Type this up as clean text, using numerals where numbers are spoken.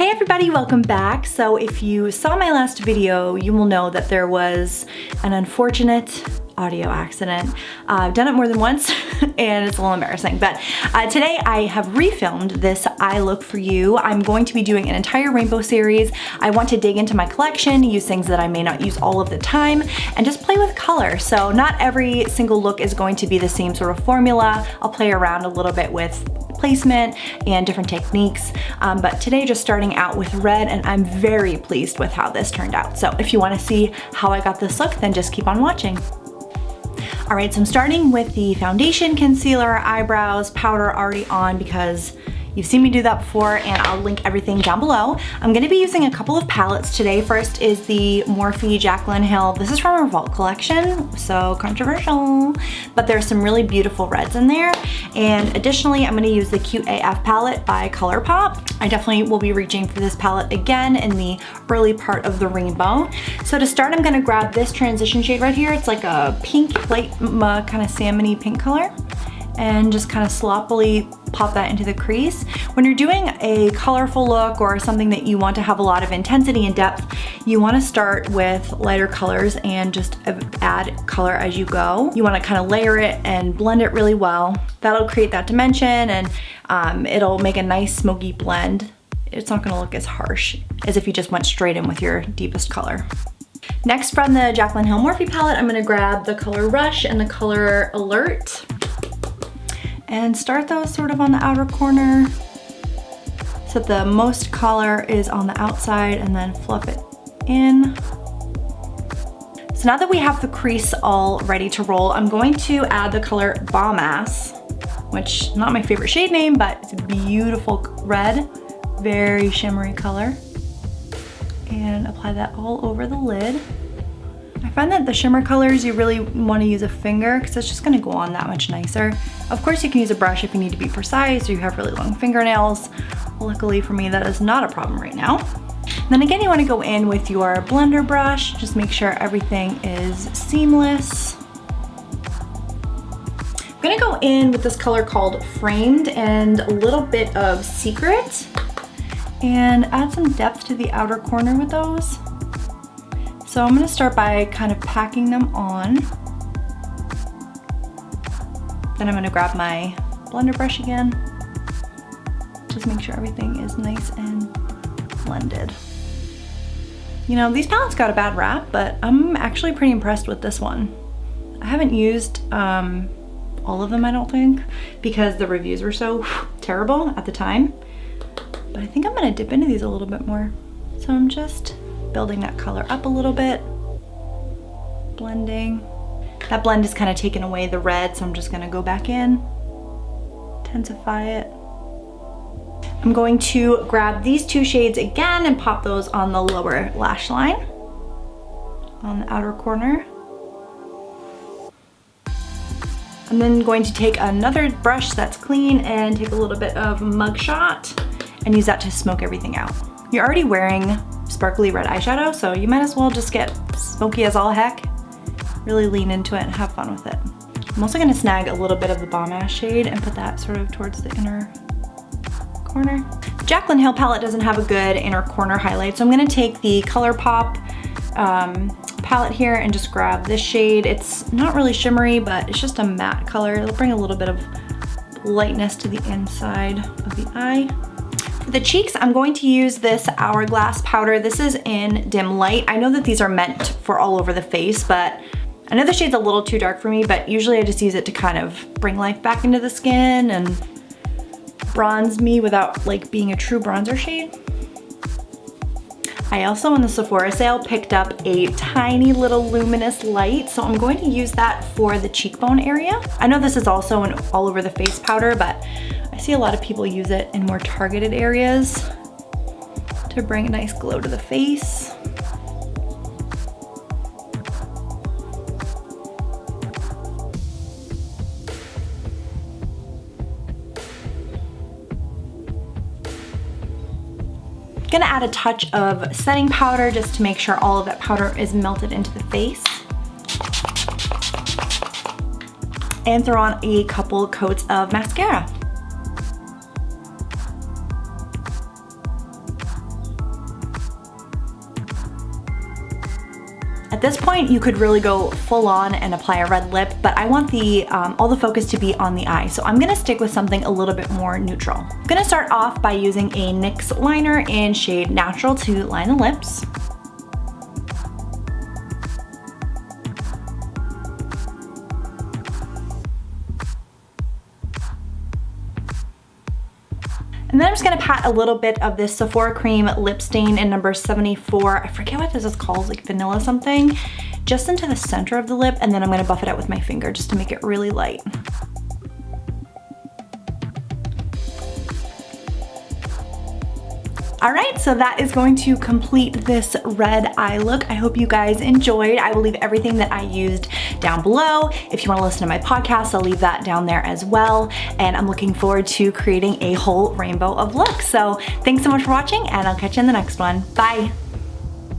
Hey everybody, welcome back. So if you saw my last video, you will know that there was an unfortunate audio accident. I've done it more than once and it's a little embarrassing, but today I have refilmed this eye look for you. I'm going to be doing an entire rainbow series. I want to dig into my collection, use things that I may not use all of the time, and just play with color. So not every single look is going to be the same sort of formula. I'll play around a little bit with placement and different techniques, but today just starting out with red, and I'm very pleased with how this turned out. So if you want to see how I got this look, then just keep on watching. All right, so I'm starting with the foundation, concealer, eyebrows, powder already on because you've seen me do that before, and I'll link everything down below. I'm gonna be using a couple of palettes today. First is the Morphe Jaclyn Hill. This is from our Vault collection, so controversial, but there's some really beautiful reds in there. And additionally, I'm gonna use the Cute AF palette by ColourPop. I definitely will be reaching for this palette again in the early part of the rainbow. So to start, I'm gonna grab this transition shade right here. It's like a pink, light kind of salmon-y pink color, and just kind of sloppily pop that into the crease. When you're doing a colorful look or something that you want to have a lot of intensity and depth, you want to start with lighter colors and just add color as you go. You want to kind of layer it and blend it really well. That'll create that dimension, and it'll make a nice smoky blend. It's not going to look as harsh as if you just went straight in with your deepest color. Next, from the Jaclyn Hill Morphe palette, I'm going to grab the color Rush and the color Alert, and start those sort of on the outer corner so the most color is on the outside, and then fluff it in. So now that we have the crease all ready to roll, I'm going to add the color Bomb Ass, which not my favorite shade name, but it's a beautiful red, very shimmery color, and apply that all over the lid. I find that the shimmer colors, you really want to use a finger because it's just going to go on that much nicer. Of course, you can use a brush if you need to be precise or you have really long fingernails. Luckily for me, that is not a problem right now. And then again, you want to go in with your blender brush. Just make sure everything is seamless. I'm going to go in with this color called Framed and a little bit of Secret, and add some depth to the outer corner with those. So I'm gonna start by kind of packing them on. Then I'm gonna grab my blender brush again. Just make sure everything is nice and blended. You know, these palettes got a bad rap, but I'm actually pretty impressed with this one. I haven't used all of them, I don't think, because the reviews were so terrible at the time. But I think I'm gonna dip into these a little bit more. So I'm just building that color up a little bit, blending. That blend is kind of taking away the red, so I'm just gonna go back in, intensify it. I'm going to grab these two shades again and pop those on the lower lash line, on the outer corner. I'm then going to take another brush that's clean and take a little bit of Mugshot and use that to smoke everything out. You're already wearing sparkly red eyeshadow, so you might as well just get smoky as all heck. Really lean into it and have fun with it. I'm also gonna snag a little bit of the Bomb Ass shade and put that sort of towards the inner corner. The Jaclyn Hill palette doesn't have a good inner corner highlight, so I'm gonna take the ColourPop palette here and just grab this shade. It's not really shimmery, but it's just a matte color. It'll bring a little bit of lightness to the inside of the eye. For the cheeks, I'm going to use this Hourglass powder. This is in Dim Light. I know that these are meant for all over the face, but I know the shade's a little too dark for me, but usually I just use it to kind of bring life back into the skin and bronze me without like being a true bronzer shade. I also, in the Sephora sale, picked up a tiny little luminous light, so I'm going to use that for the cheekbone area. I know this is also an all over the face powder, but I see a lot of people use it in more targeted areas to bring a nice glow to the face. Gonna add a touch of setting powder just to make sure all of that powder is melted into the face. And throw on a couple coats of mascara. At this point, you could really go full on and apply a red lip, but I want the all the focus to be on the eye. So I'm gonna stick with something a little bit more neutral. I'm gonna start off by using a NYX liner in shade Natural to line the lips. And then I'm just gonna pat a little bit of this Sephora Cream Lip Stain in number 74. I forget what this is called, like vanilla something, just into the center of the lip, and then I'm gonna buff it out with my finger just to make it really light. All right, so that is going to complete this red eye look. I hope you guys enjoyed. I will leave everything that I used down below. If you wanna listen to my podcast, I'll leave that down there as well. And I'm looking forward to creating a whole rainbow of looks. So thanks so much for watching, and I'll catch you in the next one. Bye.